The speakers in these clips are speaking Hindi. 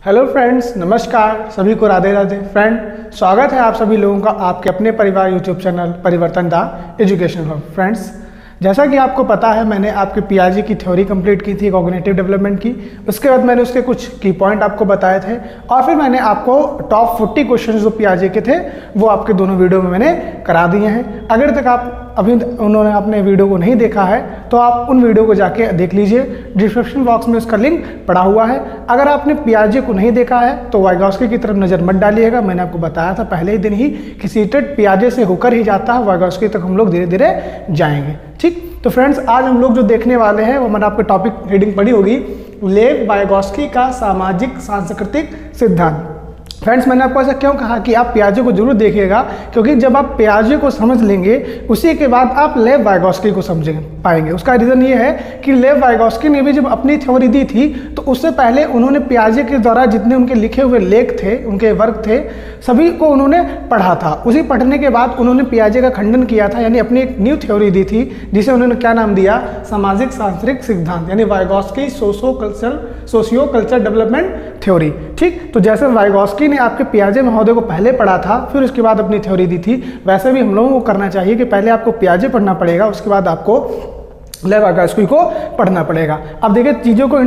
हेलो फ्रेंड्स, नमस्कार। सभी को राधे राधे। फ्रेंड, स्वागत है आप सभी लोगों का आपके अपने परिवार यूट्यूब चैनल परिवर्तन दा एजुकेशन हब। फ्रेंड्स, जैसा कि आपको पता है, मैंने आपके पियाजे की थ्योरी कंप्लीट की थी, कॉग्निटिव डेवलपमेंट की। उसके बाद मैंने उसके कुछ की पॉइंट आपको बताए थे और फिर मैंने आपको टॉप 40 क्वेश्चन जो पियाजे के थे वो आपके दोनों वीडियो में मैंने करा दिए हैं। अगर तक आप उन्होंने अपने वीडियो को नहीं देखा है तो आप उन वीडियो को जाके देख लीजिए। डिस्क्रिप्शन बॉक्स में उसका लिंक पड़ा हुआ है। अगर आपने पियाजे को नहीं देखा है तो वाइगॉस्की की तरफ नज़र मत डालिएगा। मैंने आपको बताया था पहले ही दिन ही कि सीटेड पियाजे से होकर ही जाता है, वाइगॉस्की तक हम लोग धीरे धीरे जाएंगे। ठीक, तो फ्रेंड्स, आज हम लोग जो देखने वाले हैं वो मैंने आपको टॉपिक रीडिंग पढ़ी होगी, लेव वाइगॉस्की का सामाजिक सांस्कृतिक सिद्धांत। फ्रेंड्स, मैंने आपको ऐसा क्यों कहा कि आप पियाजे को जरूर देखिएगा, क्योंकि जब आप पियाजे को समझ लेंगे उसी के बाद आप लेव वाइगॉस्की को समझ पाएंगे। उसका रीज़न ये है कि लेव वाइगॉस्की ने भी जब अपनी थ्योरी दी थी तो उससे पहले उन्होंने पियाजे के द्वारा जितने उनके लिखे हुए लेख थे, उनके वर्क थे, सभी को उन्होंने पढ़ा था। उसी पढ़ने के बाद उन्होंने पियाजे का खंडन किया था, यानी अपनी एक न्यू थ्योरी दी थी जिसे उन्होंने क्या नाम दिया, सामाजिक सांस्कृतिक सिद्धांत, यानी Vygotsky socio culture development theory. ठीक, तो जैसे वाइगॉस्की ने आपके पियाजे महोदय को पहले पढ़ा था फिर उसके बाद अपनी थ्योरी दी थी, वैसे भी हम लोगों को करना चाहिए कि पहले आपको पियाजे पढ़ना पड़ेगा, उसके बाद आपको लेव वाइगॉस्की को पढ़ना पड़ेगा। अब देखिए, चीज़ों को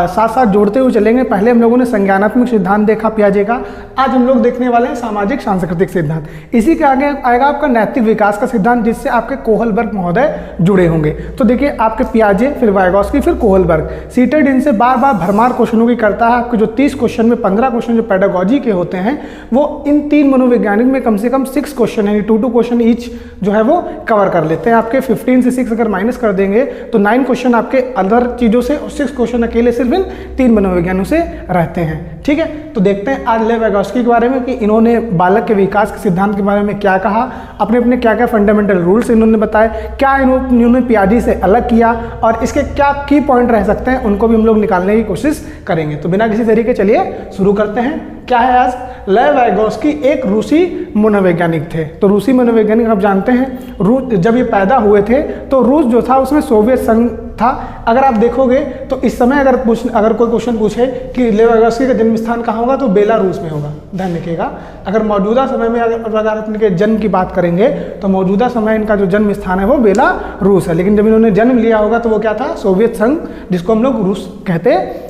साथ साथ जोड़ते हुए चलेंगे। पहले हम लोगों ने संज्ञानात्मक सिद्धांत देखा पियाजे का, आज हम लोग देखने वाले हैं सामाजिक सांस्कृतिक सिद्धांत। इसी के आगे आएगा आपका नैतिक विकास का सिद्धांत, जिससे आपके कोहलबर्ग महोदय जुड़े होंगे। तो देखिए, आपके पियाजे, फिर वाइगॉस्की, फिर कोहलबर्ग। सीटेड इनसे बार बार भरमार क्वेश्चनों की करता है। आपके जो 30 क्वेश्चन में 15 क्वेश्चन जो पेडागोजी के होते हैं वो इन 3 मनोवैज्ञानिक में कम से कम 6 क्वेश्चन यानी 2 क्वेश्चन ईच जो है वो कवर कर लेते हैं। आपके 15 से 6 अगर माइनस कर देंगे तो 9 क्वेश्चन आपके अदर चीजों से और 6 क्वेश्चन अकेले सिर्फ इन 3 मनोविज्ञानों से रहते हैं। ठीक है, तो देखते हैं आज लेव वाइगॉस्की के बारे में कि इन्होंने बालक के विकास के सिद्धांत के बारे में क्या कहा, अपने अपने क्या क्या फंडामेंटल रूल्स इन्होंने बताए, क्या इन्होंने पियाजे से अलग किया और इसके क्या की पॉइंट रह सकते हैं, उनको भी हम लोग निकालने की कोशिश करेंगे। तो बिना किसी तरीके चलिए शुरू करते हैं। क्या है आज, लेव वाइगॉस्की एक रूसी मनोवैज्ञानिक थे। तो रूसी मनोवैज्ञानिक आप जानते हैं, रूस जब ये पैदा हुए थे तो रूस जो था उसमें सोवियत संघ था। अगर आप देखोगे तो इस समय अगर कोई क्वेश्चन पूछे कि लेव वाइगॉस्की का जन्म स्थान कहाँ होगा तो बेलारूस में होगा। ध्यान रखिएगा, अगर मौजूदा समय में अगर इनके जन्म की बात करेंगे तो मौजूदा समय इनका जो जन्म स्थान है वो बेलारूस है, लेकिन जब इन्होंने जन्म लिया होगा तो वो क्या था, सोवियत संघ, जिसको हम लोग रूस कहते हैं।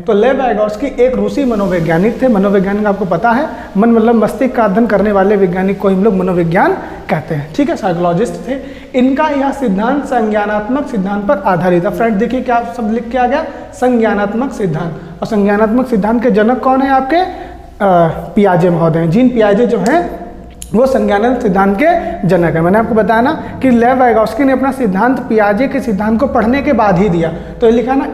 तो लेव वाइगॉस्की एक रूसी मनोवैज्ञानिक थे। मनोवैज्ञानिक आपको पता है, मन मतलब मस्तिष्क का अध्ययन करने वाले वैज्ञानिक को हम लोग मनोविज्ञान कहते हैं। ठीक है, साइकोलॉजिस्ट थे। इनका यह सिद्धांत संज्ञानात्मक सिद्धांत पर आधारित है। फ्रेंड देखिए क्या सब लिख के आ गया, संज्ञानात्मक सिद्धांत। और संज्ञानात्मक सिद्धांत के जनक कौन है, आपके पियाजे महोदय। जीन पियाजे जो हैं वो संज्ञानात्मक सिद्धांत के जनक है। मैंने आपको बताया ना कि लेव वाइगॉस्की ने अपना सिद्धांत पियाजे के सिद्धांत को पढ़ने के बाद ही दिया। तो ये लिखा ना,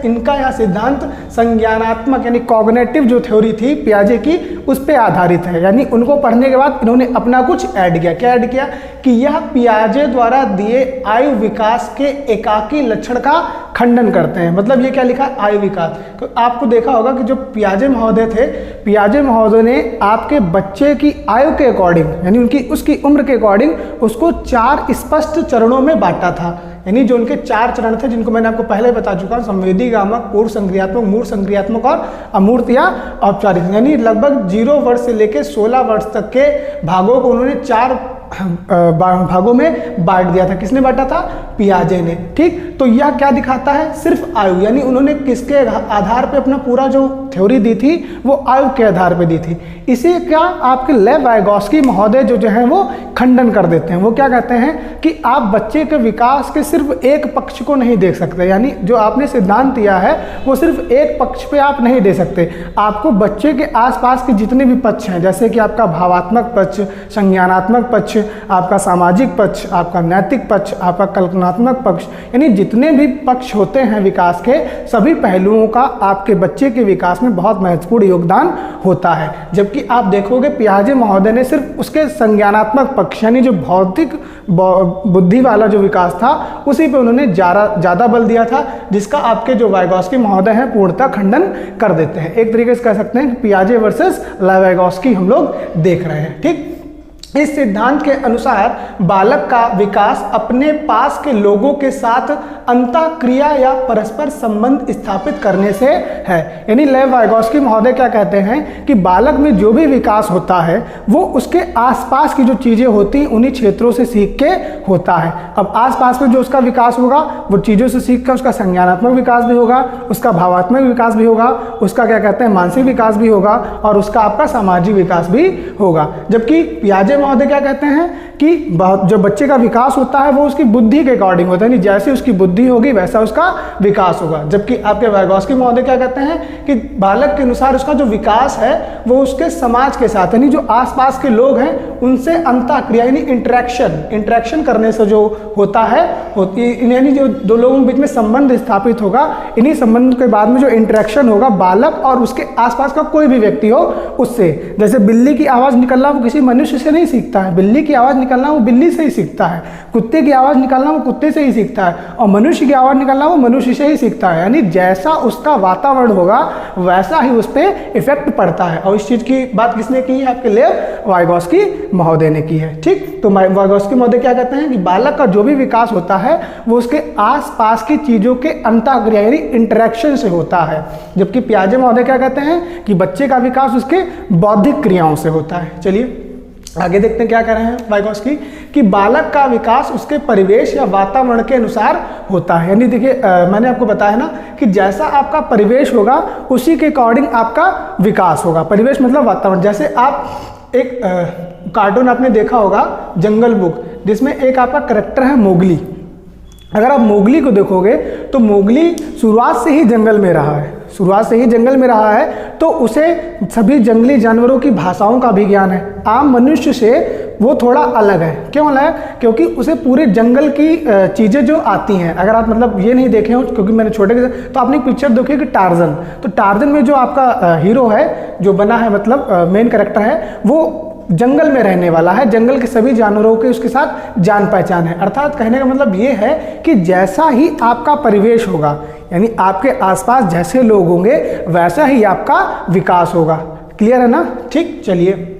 इनका यह सिद्धांत संज्ञानात्मक यानी कॉग्निटिव जो थ्योरी थी पियाजे की उस पर आधारित है। यानी उनको पढ़ने के बाद इन्होंने अपना कुछ ऐड किया। क्या ऐड किया कि यह पियाजे द्वारा दिए आयु विकास के एकाकी लक्षण का खंडन करते हैं। मतलब ये क्या लिखा, आयु विकास। तो आपको देखा होगा कि जो पियाजे महोदय थे, पियाजे महोदय ने आपके बच्चे की आयु के अकॉर्डिंग यानी उसकी उम्र के अकॉर्डिंग उसको 4 स्पष्ट चरणों में बांटा था। यानी जो उनके 4 चरण थे जिनको मैंने आपको पहले बता चुका हूं, संवेदी गामक, पूर्व संक्रियात्मक, मूर्त संक्रियात्मक और अमूर्त या औपचारिक। यानी लगभग 0 वर्ष से लेकर 16 वर्ष तक के भागों को उन्होंने 4 भागों में बांट दिया था। किसने बांटा था, पियाजे ने। ठीक, तो यह क्या दिखाता है, सिर्फ आयु, यानी उन्होंने किसके आधार पे अपना पूरा जो थ्योरी दी थी वो आयु के आधार पे दी थी। इसे क्या आपके लेव वाइगॉस्की महोदय जो है वो खंडन कर देते हैं। वो क्या कहते हैं कि आप बच्चे के विकास के सिर्फ एक पक्ष को नहीं देख सकते, यानी जो आपने सिद्धांत दिया है वो सिर्फ एक पक्ष पे आप नहीं दे सकते। आपको बच्चे के आसपास के जितने भी पक्ष हैं, जैसे कि आपका भावात्मक पक्ष, संज्ञानात्मक पक्ष, आपका सामाजिक पक्ष, आपका नैतिक पक्ष, आपका कल्पनात्मक पक्ष, यानी जितने भी पक्ष होते हैं विकास के, सभी पहलुओं का आपके बच्चे के विकास में बहुत महत्वपूर्ण योगदान होता है। जबकि आप देखोगे पियाजे महोदय ने सिर्फ उसके संज्ञानात्मक पक्ष यानी जो भौतिक बुद्धि वाला जो विकास था उसी पे उन्होंने ज़्यादा बल दिया था, जिसका आपके जो वाइगॉस्की महोदय हैं पूर्णतः खंडन कर देते हैं। एक तरीके से कह सकते हैं कि पियाजे वर्सेस लेव वाइगॉस्की हम लोग देख रहे हैं। ठीक, इस सिद्धांत के अनुसार बालक का विकास अपने पास के लोगों के साथ अंतःक्रिया या परस्पर संबंध स्थापित करने से है। यानी लेव वाइगोस्की महोदय क्या कहते हैं कि बालक में जो भी विकास होता है वो उसके आसपास की जो चीजें होती हैं उन्हीं क्षेत्रों से सीख के होता है। अब आसपास में जो उसका विकास होगा वो चीजों से सीख कर उसका संज्ञानात्मक विकास भी होगा, उसका भावात्मक विकास भी होगा, उसका क्या कहते हैं मानसिक विकास भी होगा और उसका आपका सामाजिक विकास भी होगा। जबकि पियाजे महोदय क्या कहते हैं कि जो बच्चे का विकास होता है वो उसकी बुद्धि के अकॉर्डिंग होता है, यानी जैसी उसकी बुद्धि होगी वैसा उसका विकास होगा। जबकि आपके वाइगोस्की महोदय क्या कहते हैं कि बालक के अनुसार उसका जो विकास है वो उसके समाज के साथ यानी जो आसपास के लोग हैं उनसे अंतःक्रिया यानी इंटरेक्शन करने से जो होता है यानी जो दो लोगों के बीच में संबंध स्थापित होगा, इन्हीं संबंध के बाद में जो इंटरेक्शन होगा बालक और उसके आसपास का कोई भी व्यक्ति हो उससे। जैसे बिल्ली की आवाज़ निकलना वो किसी मनुष्य से नहीं सीखता है, बिल्ली की आवाज़ निकलना वो बिल्ली से ही सीखता है, कुत्ते की आवाज़ निकलना वो कुत्ते से ही सीखता है और मनुष्य की आवाज़ निकलना वो मनुष्य से ही सीखता है। यानी जैसा उसका वातावरण होगा वैसा ही उस पर इफेक्ट पड़ता है। और इस चीज़ की बात किसने की है? आपके लेव वाइगोस्की महोदय ने की है। ठीक, तो वाइगोस्की महोदय क्या कहते हैं कि बालक का जो भी विकास होता है वो उसके आसपास की चीज़ों के अंतःक्रिया यानी इंटरेक्शन से होता है। जबकि पियाजे महोदय क्या कहते हैं कि बच्चे का विकास उसके बौद्धिक क्रियाओं से होता है। चलिए आगे देखते हैं क्या कह रहे हैं वाइगोस्की कि बालक का विकास उसके परिवेश या वातावरण के अनुसार होता है। यानी देखिए मैंने आपको बताया ना कि जैसा आपका परिवेश होगा उसी के अकॉर्डिंग आपका विकास होगा। परिवेश मतलब वातावरण। जैसे आप एक कार्टून आपने देखा होगा जंगल बुक, जिसमें एक आपका करेक्टर है मोगली। अगर आप मोगली को देखोगे तो मोगली शुरुआत से ही जंगल में रहा है, तो उसे सभी जंगली जानवरों की भाषाओं का भी ज्ञान है। आम मनुष्य से वो थोड़ा अलग है। क्यों अलग है? क्योंकि उसे पूरे जंगल की चीज़ें जो आती हैं, अगर आप मतलब ये नहीं देखे हो क्योंकि मैंने छोटे के तो आपने एक पिक्चर देखी कि टार्जन, तो टार्जन में जो आपका हीरो है जो बना है मतलब मेन कैरेक्टर है वो जंगल में रहने वाला है, जंगल के सभी जानवरों के उसके साथ जान पहचान है। अर्थात कहने का मतलब ये है कि जैसा ही आपका परिवेश होगा यानी आपके आसपास जैसे लोग होंगे वैसा ही आपका विकास होगा। क्लियर है ना? ठीक, चलिए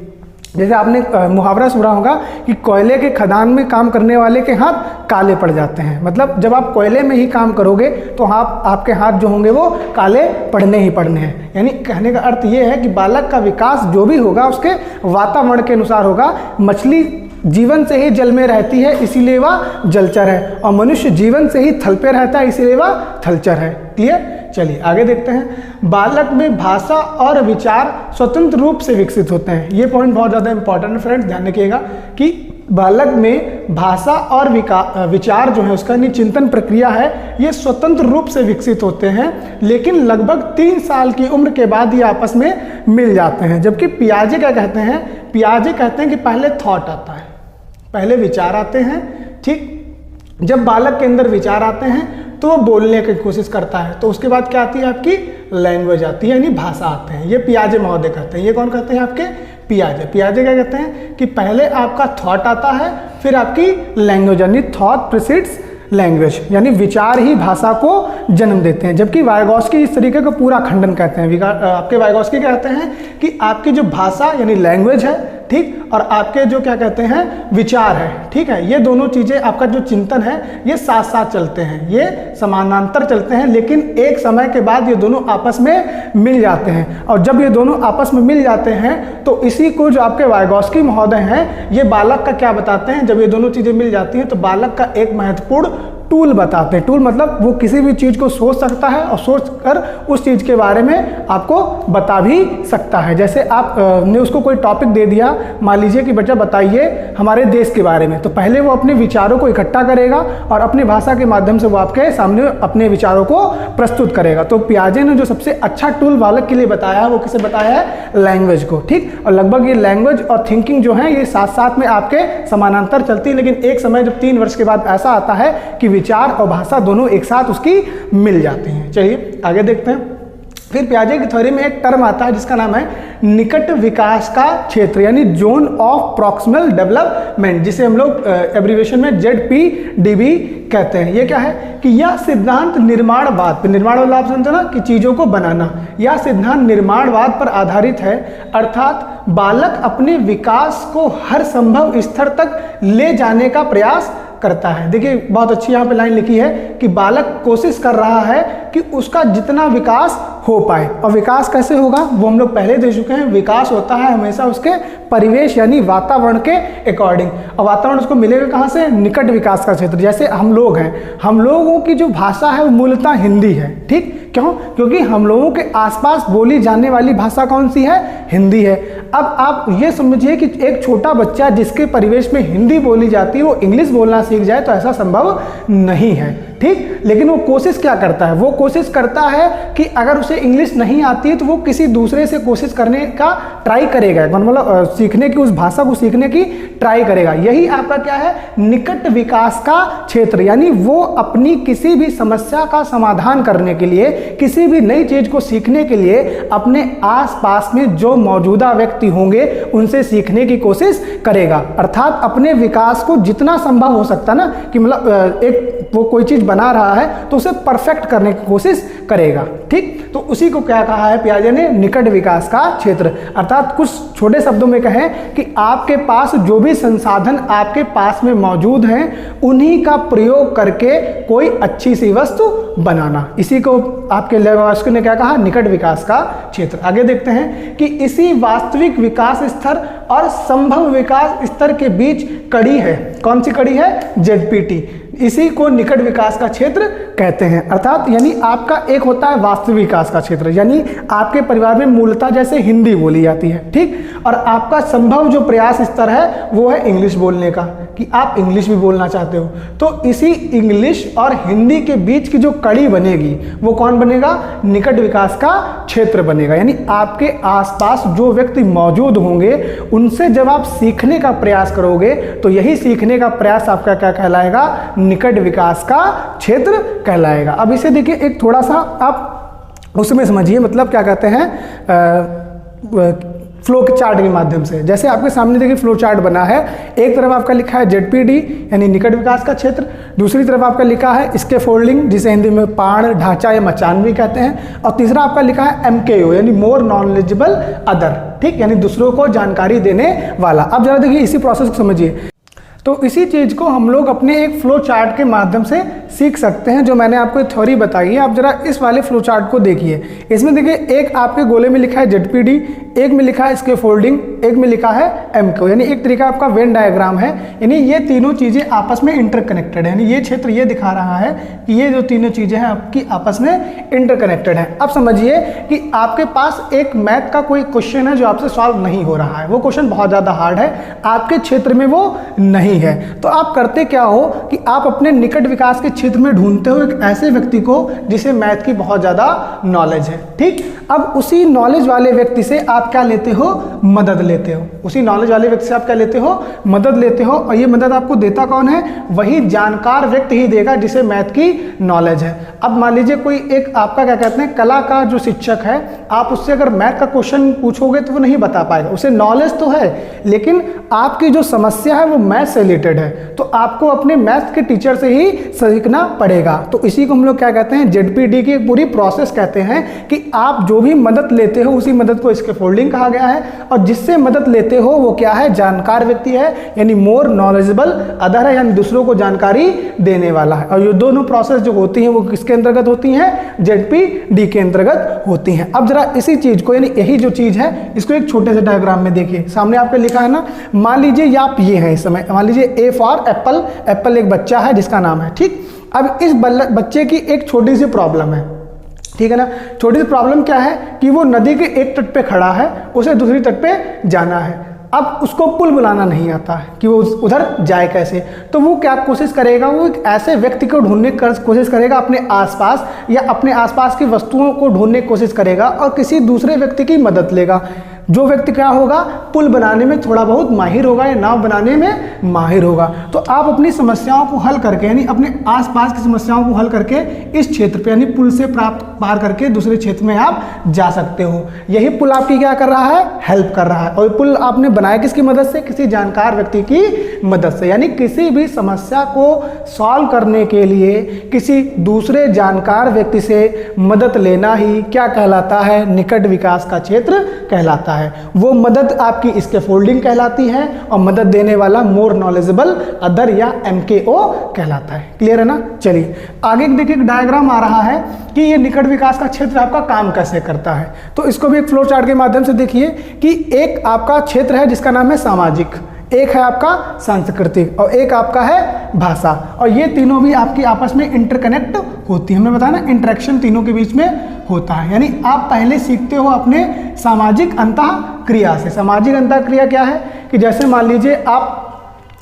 जैसे आपने मुहावरा सुना होगा कि कोयले के खदान में काम करने वाले के हाथ काले पड़ जाते हैं। मतलब जब आप कोयले में ही काम करोगे तो आपके हाथ जो होंगे वो काले पड़ने ही पड़ने हैं। यानी कहने का अर्थ ये है कि बालक का विकास जो भी होगा उसके वातावरण के अनुसार होगा। मछली जीवन से ही जल में रहती है इसीलिए वह जलचर है, और मनुष्य जीवन से ही थल पे रहता है इसीलिए वह थलचर है। क्लियर? चलिए आगे देखते हैं। बालक में भाषा और विचार स्वतंत्र रूप से विकसित होते हैं। ये पॉइंट बहुत ज़्यादा इंपॉर्टेंट है फ्रेंड्स, ध्यान रखिएगा कि बालक में भाषा और विचार जो है उसका चिंतन प्रक्रिया है ये स्वतंत्र रूप से विकसित होते हैं, लेकिन लगभग 3 साल की उम्र के बाद ये आपस में मिल जाते हैं। जबकि पियाजे क्या कहते हैं? पियाजे कहते हैं कि पहले थॉट आता है, पहले विचार आते हैं। ठीक, जब बालक के अंदर विचार आते हैं तो वो बोलने की कोशिश करता है, तो उसके बाद क्या आती है? आपकी लैंग्वेज आती है यानी भाषा आते हैं। ये पियाजे महोदय कहते हैं। ये कौन कहते हैं? आपके पियाजे। पियाजे क्या कहते हैं कि पहले आपका थॉट आता है फिर आपकी लैंग्वेज, यानी थॉट प्रीसीड्स लैंग्वेज, यानी विचार ही भाषा को जन्म देते हैं। जबकि वाइगोस्की इस तरीके का पूरा खंडन कहते हैं। आपके वाइगोस्की कहते हैं कि आपकी जो भाषा यानी लैंग्वेज है, ठीक, और आपके जो क्या कहते हैं विचार है, ठीक है, ये दोनों चीज़ें आपका जो चिंतन है ये साथ साथ चलते हैं, ये समानांतर चलते हैं, लेकिन एक समय के बाद ये दोनों आपस में मिल जाते हैं। और जब ये दोनों आपस में मिल जाते हैं तो इसी को जो आपके वाइगोस्की महोदय हैं ये बालक का क्या बताते हैं? जब ये दोनों चीज़ें मिल जाती हैं तो बालक का एक महत्वपूर्ण टूल बताते हैं। टूल मतलब वो किसी भी चीज़ को सोच सकता है और सोच कर उस चीज़ के बारे में आपको बता भी सकता है। जैसे आप ने उसको कोई टॉपिक दे दिया, मान लीजिए कि बच्चा बताइए हमारे देश के बारे में, तो पहले वो अपने विचारों को इकट्ठा करेगा और अपनी भाषा के माध्यम से वो आपके सामने अपने विचारों को प्रस्तुत करेगा। तो पियाजे ने जो सबसे अच्छा टूल बालक के लिए बताया है वो किसे बताया है? लैंग्वेज को। ठीक, और लगभग ये लैंग्वेज और थिंकिंग जो है ये साथ साथ में आपके समानांतर चलती है, लेकिन एक समय जब 3 वर्ष के बाद ऐसा आता है कि विचार और भाषा दोनों एक साथ उसकी मिल जाती हैं। चलिए आगे देखते हैं। फिर पियाजे की थ्योरी में एक टर्म आता है जिसका नाम है निकट विकास का क्षेत्र, यानी जोन ऑफ प्रॉक्सिमल डेवलपमेंट, जिसे हम लोग एब्रीविएशन में ZPDB कहते हैं। ये क्या है कि यह सिद्धांत निर्माणवाद, निर्माण वाला आप समझते ना कि चीजों को बनाना, यह सिद्धांत निर्माणवाद पर आधारित है, अर्थात बालक अपने विकास को हर संभव स्तर तक ले जाने का प्रयास करता है। देखिए बहुत अच्छी यहाँ पे लाइन लिखी है कि बालक कोशिश कर रहा है कि उसका जितना विकास हो पाए। और विकास कैसे होगा वो हम लोग पहले देख चुके हैं। विकास होता है हमेशा उसके परिवेश यानी वातावरण के अकॉर्डिंग, और वातावरण उसको मिलेगा कहाँ से? निकट विकास का क्षेत्र। जैसे हम लोग हैं, हम लोगों की जो भाषा है वो मूलतः हिंदी है, ठीक? क्यों? क्योंकि हम लोगों के आसपास बोली जाने वाली भाषा कौन सी है? हिंदी है। अब आप ये समझिए कि एक छोटा बच्चा जिसके परिवेश में हिंदी बोली जाती है वो इंग्लिश बोलना सीख जाए तो ऐसा संभव नहीं है, ठीक? लेकिन वो कोशिश क्या करता है? वो कोशिश करता है कि अगर उसे इंग्लिश नहीं आती है तो वो किसी दूसरे से कोशिश करने का ट्राई करेगा, मतलब सीखने की, उस भाषा को सीखने की ट्राई करेगा। यही आपका क्या है? निकट विकास का क्षेत्र, यानी वो अपनी किसी भी समस्या का समाधान करने के लिए, किसी भी नई चीज को सीखने के लिए अपने आसपास में जो मौजूदा व्यक्ति होंगे उनसे सीखने की कोशिश करेगा। अर्थात अपने विकास को जितना संभव हो सकता है ना, कि मतलब एक वो कोई चीज बना रहा है तो उसे परफेक्ट करने की कोशिश करेगा, ठीक? तो उसी को क्या कहा है पियाजे ने? निकट विकास का क्षेत्र। अर्थात कुछ छोटे शब्दों में कहें कि आपके पास जो भी संसाधन आपके पास में मौजूद हैं उन्हीं का प्रयोग करके कोई अच्छी सी वस्तु बनाना, इसी को आपके लेवास्को ने क्या कहा? निकट विकास का क्षेत्र। आगे देखते हैं कि इसी वास्तविक विकास स्तर और संभव विकास स्तर के बीच कड़ी है। कौन सी कड़ी है? ZPT। इसी को निकट विकास का क्षेत्र कहते हैं। अर्थात यानी आपका एक होता है वास्तविक विकास का क्षेत्र, यानी आपके परिवार में मूलतः जैसे हिंदी बोली जाती है, ठीक? और आपका संभव जो प्रयास स्तर है वो है इंग्लिश बोलने का, कि आप इंग्लिश भी बोलना चाहते हो। तो इसी इंग्लिश और हिंदी के बीच की जो कड़ी बनेगी वो कौन बनेगा? निकट विकास का क्षेत्र बनेगा। यानी आपके आसपास जो व्यक्ति मौजूद होंगे उनसे जब आप सीखने का प्रयास करोगे तो यही सीखने का प्रयास आपका क्या कहलाएगा? निकट विकास का क्षेत्र कहलाएगा। अब इसे देखिए एक थोड़ा सा आप उसमें समझिए, मतलब क्या कहते हैं फ्लो के चार्ट के माध्यम से। जैसे आपके सामने देखिए फ्लो चार्ट बना है, एक तरफ आपका लिखा है ZPD यानी निकट विकास का क्षेत्र, दूसरी तरफ आपका लिखा है स्कैफोल्डिंग जिसे हिंदी में पाण, ढांचा या मचान भी कहते हैं, और तीसरा आपका लिखा है MKO यानी मोर नॉलेजेबल अदर, ठीक? यानी दूसरों को जानकारी देने वाला। अब जरा देखिए इसी प्रोसेस को समझिए। तो इसी चीज़ को हम लोग अपने एक फ्लो चार्ट के माध्यम से सीख सकते हैं, जो मैंने आपको थ्योरी बताई है। आप जरा इस वाले फ्लो चार्ट को देखिए। इसमें देखिए एक आपके गोले में लिखा है ZPD, एक में लिखा है स्कैफोल्डिंग, एक में लिखा है MKO, यानी एक तरीका आपका वेन डायग्राम है। यानी ये तीनों चीज़ें आपस में इंटरकनेक्टेड है, यानी ये क्षेत्र ये दिखा रहा है कि ये जो तीनों चीज़ें हैं आपकी आपस में इंटरकनेक्टेड हैं। अब समझिए कि आपके पास एक मैथ का कोई क्वेश्चन है जो आपसे सॉल्व नहीं हो रहा है, वो क्वेश्चन बहुत ज़्यादा हार्ड है, आपके क्षेत्र में वो नहीं है। तो आप करते क्या हो कि आप अपने निकट विकास के क्षेत्र में ढूंढते हो एक ऐसे व्यक्ति को जिसे मैथ की बहुत ज़्यादा नॉलेज है, ठीक? अब उसी नॉलेज वाले व्यक्ति से आप क्या लेते हो? मदद लेते हो। उसी नॉलेज वाले व्यक्ति से आप क्या लेते हो? मदद लेते हो। और ये मदद आपको देता कौन है? वही जानकार व्यक्ति ही देगा जिसे मैथ की नॉलेज है। अब मान लीजिए कोई एक आपका क्या कहते हैं कला का जो शिक्षक है, आप उससे अगर मैथ का क्वेश्चन पूछोगे तो वो नहीं बता पाएगा, उसे नॉलेज तो है लेकिन आपकी जो समस्या है वो मैथ से रिलेटेड है, तो आपको अपने मैथ के टीचर से ही सीखना पड़ेगा। तो इसी को हम लोग क्या कहते हैं? ZPD की पूरी प्रोसेस कहते हैं कि आप जो भी मदद लेते हो उसी मदद को स्कैफोल्डिंग कहा गया है, और जिससे मदद लेते हो वो क्या है? जानकार व्यक्ति है, यानी मोर नॉलेजेबल अदर है, यानी दूसरों को जानकारी देने वाला है। और ये दोनों प्रोसेस जो होती हैं वो किसके अंतर्गत होती हैं? ZPD के अंतर्गत होती हैं। अब जरा इसी चीज को, यानी यही जो चीज है इसको एक छोटे से डायग्राम में देखिए। सामने आपके लिखा है ना, मान लीजिए आप ये हैं इस समय, मान लीजिए A फॉर एप्पल, एप्पल एक बच्चा है जिसका नाम है, ठीक? अब इस बच्चे की एक छोटी सी प्रॉब्लम है, ठीक है ना? छोटी सी प्रॉब्लम क्या है कि वो नदी के एक तट पे खड़ा है, उसे दूसरी तट पे जाना है। अब उसको पुल बुलाना नहीं आता है कि वो उधर जाए कैसे, तो वो क्या कोशिश करेगा? वो एक ऐसे व्यक्ति को ढूंढने की कोशिश करेगा अपने आसपास, या अपने आसपास की वस्तुओं को ढूंढने की कोशिश करेगा और किसी दूसरे व्यक्ति की मदद लेगा। जो व्यक्ति क्या होगा, पुल बनाने में थोड़ा बहुत माहिर होगा या नाव बनाने में माहिर होगा। तो आप अपनी समस्याओं को हल करके, यानी अपने आसपास की समस्याओं को हल करके इस क्षेत्र पे, यानी पुल से प्राप्त पार करके दूसरे क्षेत्र में आप जा सकते हो। यही पुल आपकी क्या कर रहा है, हेल्प कर रहा है। और पुल आपने बनाया किसकी मदद से, किसी जानकार व्यक्ति की मदद से। यानी किसी भी समस्या को सॉल्व करने के लिए किसी दूसरे जानकार व्यक्ति से मदद लेना ही क्या कहलाता है, निकट विकास का क्षेत्र कहलाता है। वो मदद आपकी स्कैफोल्डिंग कहलाती है और मदद देने वाला मोर नॉलेजेबल अदर या MKO कहलाता है। क्लियर है ना। चलिए आगे देखिए, एक डायग्राम आ रहा है कि ये निकट विकास का क्षेत्र आपका काम कैसे करता है। तो इसको भी एक फ्लो चार्ट के माध्यम से देखिए कि एक आपका क्षेत्र है जिसका नाम है सामाजिक, एक है आपका सांस्कृतिक और एक आपका है भाषा। और ये तीनों भी आपकी आपस में इंटरकनेक्ट होती है। हमने बताया ना, इंटरेक्शन तीनों के बीच में होता है। यानी आप पहले सीखते हो अपने सामाजिक अंतःक्रिया से। सामाजिक अंतःक्रिया क्या है कि जैसे मान लीजिए आप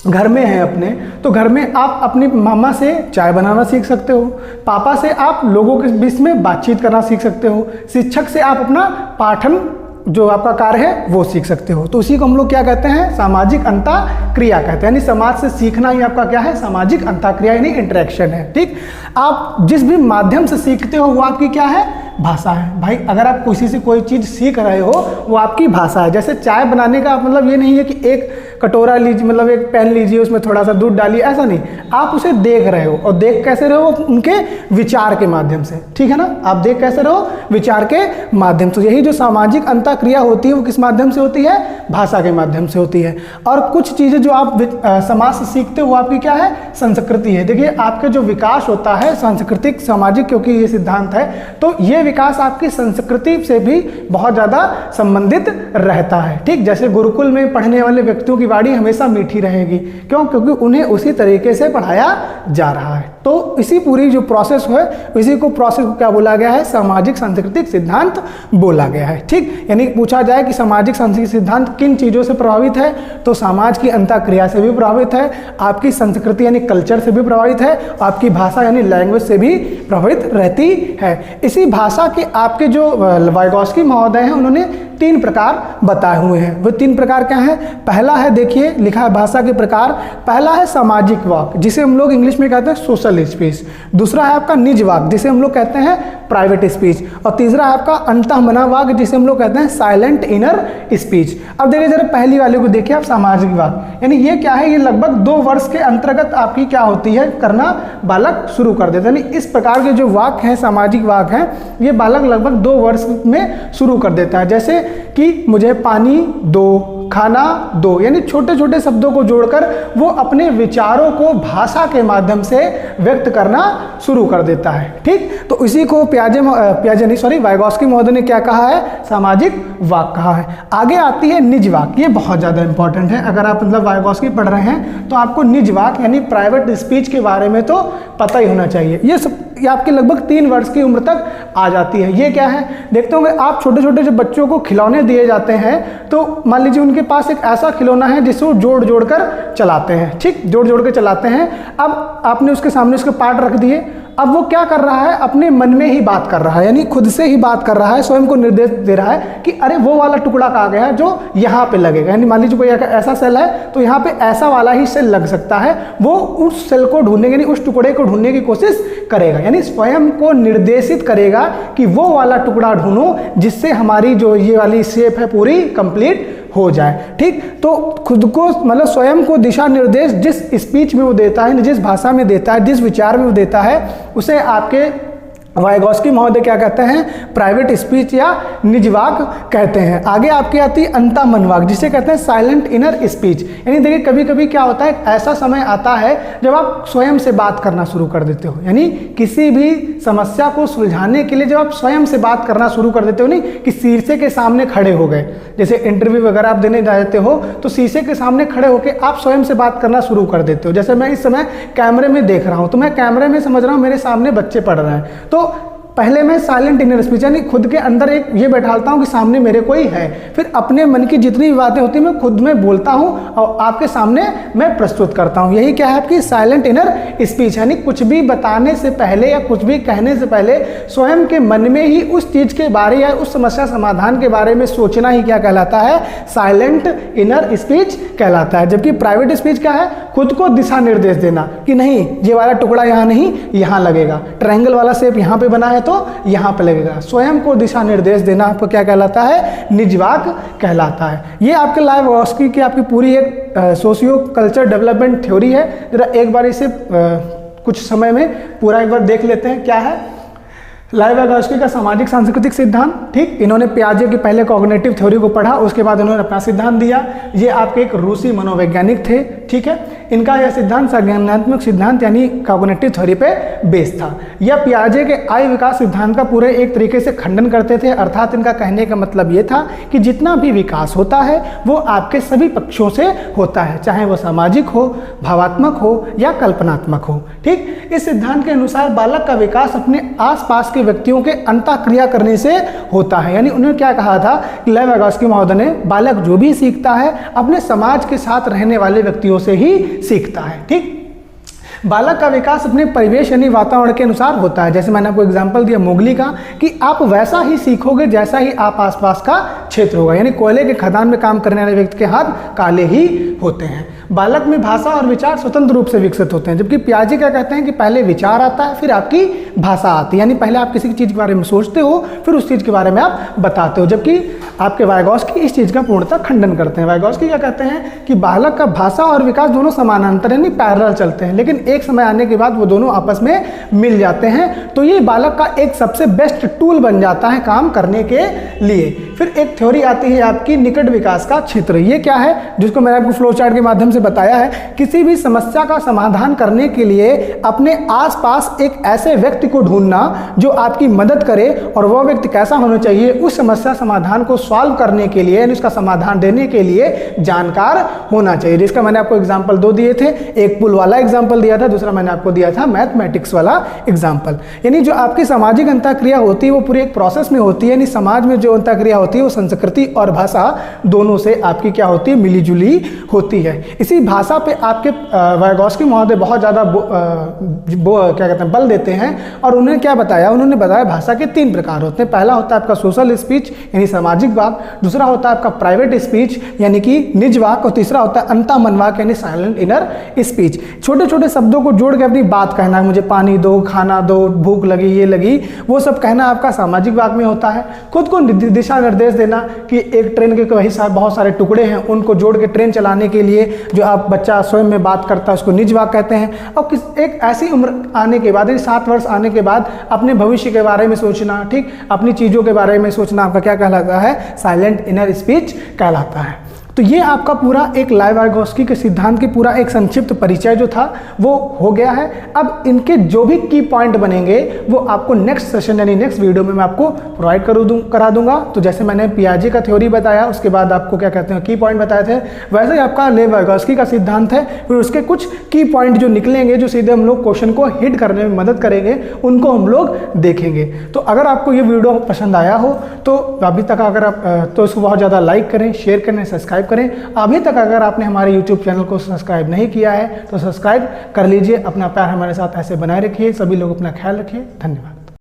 घर में हैं अपने, तो घर में आप अपनी मामा से चाय बनाना सीख सकते हो, पापा से आप लोगों के बीच में बातचीत करना सीख सकते हो, शिक्षक से आप अपना पाठन जो आपका कार्य है वो सीख सकते हो। तो उसी को हम लोग क्या कहते हैं, सामाजिक अंतःक्रिया कहते हैं। यानी समाज से सीखना ही आपका क्या है, सामाजिक अंतःक्रिया यानी इंटरेक्शन है। ठीक, आप जिस भी माध्यम से सीखते हो वो आपकी क्या है, भाषा है। भाई अगर आप किसी से कोई चीज़ सीख रहे हो वो आपकी भाषा है। जैसे चाय बनाने का मतलब ये नहीं है कि एक कटोरा लीजिए, मतलब एक पैन लीजिए, उसमें थोड़ा सा दूध डालिए, ऐसा नहीं। आप उसे देख रहे हो, और देख कैसे रहे हो, उनके विचार के माध्यम से। ठीक है ना, आप देख कैसे रहो, विचार के माध्यम से। यही जो सामाजिक अंतःक्रिया होती है वो किस माध्यम से होती है, भाषा के माध्यम से होती है। और कुछ चीज़ें जो आप समाज से सीखते हो वो आपकी क्या है, संस्कृति है। देखिए आपके जो विकास होता है सांस्कृतिक सामाजिक, क्योंकि ये सिद्धांत है, तो ये विकास आपकी संस्कृति से भी बहुत ज़्यादा संबंधित रहता है। ठीक, जैसे गुरुकुल में पढ़ने वाले व्यक्तियों की वाणी हमेशा मीठी रहेगी, क्यों, क्योंकि उन्हें उसी तरीके से पढ़ाया जा रहा है। तो इसी पूरी जो प्रोसेस है, इसी को प्रोसेस को क्या बोला गया है, सामाजिक सांस्कृतिक सिद्धांत बोला गया है। ठीक, यानी पूछा जाए कि सामाजिक सांस्कृतिक सिद्धांत किन चीज़ों से प्रभावित है, तो समाज की अंतःक्रिया से भी प्रभावित है, आपकी संस्कृति यानी कल्चर से भी प्रभावित है, आपकी भाषा यानी लैंग्वेज से भी प्रभावित रहती है। इसी भाषा के आपके जो वाइगॉस्की महोदय हैं उन्होंने 3 प्रकार बताए हुए हैं। वो 3 प्रकार क्या हैं, पहला है, देखिए लिखा है भाषा के प्रकार, पहला है सामाजिक वाक जिसे हम लोग इंग्लिश में कहते हैं सोशल स्पीच, दूसरा है आपका निज वाक जिसे हम लोग कहते हैं प्राइवेट स्पीच, और तीसरा है आपका अंतःमना वाक जिसे हम लोग कहते हैं साइलेंट इनर स्पीच। अब देखिए जरा पहली वाले को देखिए आप, सामाजिक वाक, यानी ये क्या है, ये लगभग 2 वर्ष के अंतर्गत आपकी क्या होती है, करना बालक शुरू कर देता है। यानी इस प्रकार के जो वाक हैं, सामाजिक वाक हैं, ये बालक लगभग 2 वर्ष में शुरू कर देता है। जैसे कि मुझे पानी दो, खाना दो, यानी छोटे छोटे शब्दों को जोड़कर वो अपने विचारों को भाषा के माध्यम से व्यक्त करना शुरू कर देता है। ठीक, तो इसी को वाइगॉस्की महोदय ने क्या कहा है, सामाजिक वाक कहा है। आगे आती है निज वाक, ये बहुत ज़्यादा इंपॉर्टेंट है। अगर आप मतलब वाइगॉस्की पढ़ रहे हैं तो आपको निज वाक यानी प्राइवेट स्पीच के बारे में तो पता ही होना चाहिए। ये आपके लगभग 3 वर्ष की उम्र तक आ जाती है। ये क्या है, देखते होंगे आप छोटे छोटे जो बच्चों को खिलौने दिए जाते हैं, तो मान लीजिए उनके पास एक ऐसा खिलौना है जिसे वो जोड़ जोड़ कर चलाते हैं। ठीक, जोड़ जोड़ कर चलाते हैं। अब आपने उसके सामने उसके पार्ट रख दिए, अब वो क्या कर रहा है, अपने मन में ही बात कर रहा है, यानी खुद से ही बात कर रहा है, स्वयं को निर्देश दे रहा है कि अरे वो वाला टुकड़ा कहाँ गया है जो यहाँ पे लगेगा। यानी मान लीजिए कोई ऐसा सेल है तो यहाँ पे ऐसा वाला ही सेल लग सकता है, वो उस सेल को ढूंढने यानी उस टुकड़े को ढूंढने की कोशिश करेगा, यानी स्वयं को निर्देशित करेगा कि वो वाला टुकड़ा ढूंढो जिससे हमारी जो ये वाली शेप है पूरी कंप्लीट हो जाए। ठीक, तो खुद को मतलब स्वयं को दिशा निर्देश जिस स्पीच में वो देता है, जिस भाषा में देता है, जिस विचार में वो देता है, उसे आपके वाइगॉस्की महोदय क्या कहते हैं, प्राइवेट स्पीच या निज वाक कहते हैं। आगे आपकी आती है अंतःमन वाक जिसे कहते हैं साइलेंट इनर स्पीच। यानी देखिए कभी कभी क्या होता है, ऐसा समय आता है जब आप स्वयं से बात करना शुरू कर देते हो, यानी किसी भी समस्या को सुलझाने के लिए जब आप स्वयं से बात करना शुरू कर देते हो, नहीं कि शीशे के सामने खड़े हो गए, जैसे इंटरव्यू वगैरह आप देने जाते हो तो शीशे के सामने खड़े होकर आप स्वयं से बात करना शुरू कर देते हो। जैसे मैं इस समय कैमरे में देख रहा हूँ तो मैं कैमरे में समझ रहा हूँ मेरे सामने बच्चे पढ़ रहे हैं, तो पहले मैं साइलेंट इनर स्पीच यानी खुद के अंदर एक ये बैठालता हूँ कि सामने मेरे कोई है, फिर अपने मन की जितनी भी बातें होती हैं मैं खुद में बोलता हूँ और आपके सामने मैं प्रस्तुत करता हूँ। यही क्या है आपकी साइलेंट इनर स्पीच, यानी कुछ भी बताने से पहले या कुछ भी कहने से पहले स्वयं के मन में ही उस चीज़ के बारे या उस समस्या समाधान के बारे में सोचना ही क्या कहलाता है, साइलेंट इनर स्पीच कहलाता है। जबकि प्राइवेट स्पीच क्या है, खुद को दिशा निर्देश देना कि नहीं ये वाला टुकड़ा यहाँ नहीं यहाँ लगेगा, ट्रायंगल वाला शेप यहाँ पे बना है तो यहाँ पे लगेगा। स्वयं को दिशा निर्देश देना आपको क्या कहलाता है, निज वाक्य कहलाता है। ये आपके लाइवोस्की की आपकी पूरी एक सोशियो कल्चर डेवलपमेंट थ्योरी है। जरा एक बार इसे कुछ समय में पूरा एक बार देख लेते हैं क्या है लाइवोस्की का सामाजिक सांस्कृतिक सिद्धांत। ठीक, इन्होंने पियाजे की पहले कॉग्निटिव थ्योरी को पढ़ा, उसके बाद उन्होंने अपना सिद्धांत दिया। ये आपके एक रूसी मनोवैज्ञानिक थे। ठीक है, इनका यह सिद्धांत संज्ञानात्मक सिद्धांत यानी कॉग्निटिव थ्योरी पे बेस था। यह पियाजे के आय विकास सिद्धांत का पूरे एक तरीके से खंडन करते थे। अर्थात इनका कहने का मतलब ये था कि जितना भी विकास होता है वो आपके सभी पक्षों से होता है, चाहे वो सामाजिक हो, भावात्मक हो या कल्पनात्मक हो। ठीक, इस सिद्धांत के अनुसार बालक का विकास अपने आसपास के व्यक्तियों के अंतःक्रिया करने से होता है। यानी उन्होंने क्या कहा था कि लाइवोस्की महोदय ने, बालक जो भी सीखता है अपने समाज के साथ रहने वाले व्यक्तियों से ही सीखता है। ठीक, बालक का विकास अपने परिवेश यानी वातावरण के अनुसार होता है। जैसे मैंने आपको एग्जांपल दिया मोगली का कि आप वैसा ही सीखोगे जैसा ही आप आसपास का क्षेत्र होगा। यानी कोयले के खदान में काम करने वाले व्यक्ति के हाथ काले ही होते हैं। बालक में भाषा और विचार स्वतंत्र रूप से विकसित होते हैं। जबकि पियाजे क्या कहते हैं कि पहले विचार आता है फिर आपकी भाषा आती है। यानी पहले आप किसी चीज़ के बारे में सोचते हो फिर उस चीज़ के बारे में आप बताते हो। जबकि आपके वाइगोस्की इस चीज़ का पूर्णतः खंडन करते हैं। वाइगोस्की क्या कहते हैं कि बालक का भाषा और विकास दोनों समानांतर यानी पैरेलल चलते हैं, लेकिन एक समय आने के बाद वो दोनों आपस में मिल जाते हैं। तो ये बालक का एक सबसे बेस्ट टूल बन जाता है काम करने के लिए। फिर एक थ्योरी आती है आपकी निकट विकास का क्षेत्र। ये क्या है, जिसको मैंने आपको फ्लो चार्ट के माध्यम से बताया है। किसी भी समस्या का समाधान करने के लिए अपने आसपास एक ऐसे व्यक्ति को ढूंढना जो आपकी मदद करे, और वह व्यक्ति कैसा होना चाहिए, उस समस्या समाधान को सॉल्व करने के लिए, उसका समाधान देने के लिए जानकार होना चाहिए। जिसका मैंने आपको एग्जाम्पल दो दिए थे, एक पुल वाला एग्जाम्पल दिया था, दूसरा मैंने आपको दिया था मैथमेटिक्स वाला एग्जाम्पल। यानी जो आपकी सामाजिक अंतःक्रिया होती है वो पूरी एक प्रोसेस में होती है। यानी समाज में जो अंतःक्रिया होती है वो संस्कृति और भाषा दोनों से आपकी क्या होती है, मिली जुली होती है। इसी भाषा पे आपके वाइगोस्की महोदय बहुत ज़्यादा क्या कहते हैं बल देते हैं। और उन्होंने क्या बताया, उन्होंने बताया भाषा के 3 प्रकार होते हैं। पहला होता है आपका सोशल स्पीच यानी सामाजिक वाक, दूसरा होता है आपका प्राइवेट स्पीच यानी कि निज वाक, और तीसरा होता है अंतः मन वाक यानी साइलेंट इनर स्पीच। छोटे छोटे शब्दों को जोड़ के अपनी बात कहना, मुझे पानी दो, खाना दो, भूख लगी, ये लगी, वो सब कहना आपका सामाजिक वाक में होता है। खुद को दिशा निर्देश देना कि एक ट्रेन के वही बहुत सारे टुकड़े हैं, उनको जोड़ के ट्रेन चलाने के लिए जो आप बच्चा स्वयं में बात करता है उसको निज वाक कहते हैं। और एक ऐसी उम्र आने के बाद, 7 वर्ष आने के बाद अपने भविष्य के बारे में सोचना, ठीक, अपनी चीज़ों के बारे में सोचना आपका क्या कहलाता है, साइलेंट इनर स्पीच कहलाता है। तो ये आपका पूरा एक लाइवोस्की के सिद्धांत की पूरा एक संक्षिप्त परिचय जो था वो हो गया है। अब इनके जो भी की पॉइंट बनेंगे वो आपको नेक्स्ट सेशन यानी नेक्स्ट वीडियो में मैं आपको प्रोवाइड करा दूंगा। तो जैसे मैंने पियाजे का थ्योरी बताया, उसके बाद आपको क्या कहते हैं की पॉइंट बताए थे, वैसे ही आपका लाइवोस्की का सिद्धांत है, फिर उसके कुछ की पॉइंट जो निकलेंगे जो सीधे हम लोग क्वेश्चन को हिट करने में मदद करेंगे, उनको हम लोग देखेंगे। तो अगर आपको ये वीडियो पसंद आया हो तो अभी तक अगर आप तो इसको बहुत ज़्यादा लाइक करें, शेयर करें, सब्सक्राइब करें। अभी तक अगर आपने हमारे YouTube चैनल को सब्सक्राइब नहीं किया है तो सब्सक्राइब कर लीजिए। अपना प्यार हमारे साथ ऐसे बनाए रखिए। सभी लोग अपना ख्याल रखिए। धन्यवाद।